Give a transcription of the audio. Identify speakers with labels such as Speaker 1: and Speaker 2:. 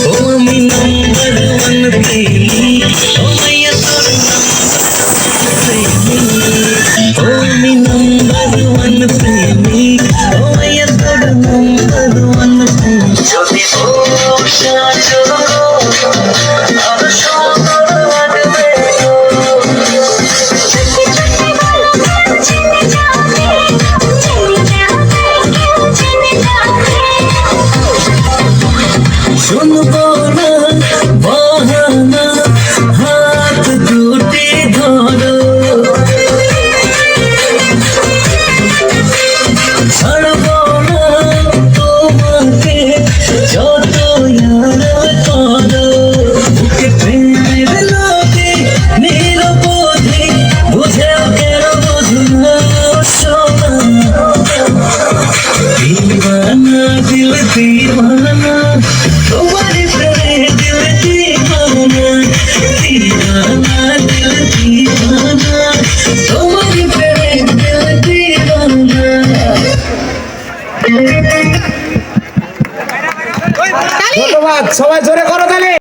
Speaker 1: ও আমি number one প্রেমিক, ও মাইয়া তোর প্রেমিক, ও আমি নাম্বার ওয়ান প্রেমিক, ও মাইয়া তোর নাম্বার ওয়ান প্রেমিক। যদি আরো সুন্দর লাগবে শুনবো না বাহানা, হাত দুটি ধরো, ছাড়বো না তোমাকে যত ইয়ার করো। বুকে প্রেমের লোকে নিরবধি, বুঝেও কেন বুঝো না সোনা। दीवाना दिल दीवाना, तुम्हारे प्यारे दिल दीवाना, दीवाना दिल दीवाना, तुम्हारे प्यारे दिल दीवाना।
Speaker 2: ধন্যবাদ, সবাই জোরে করো তালি।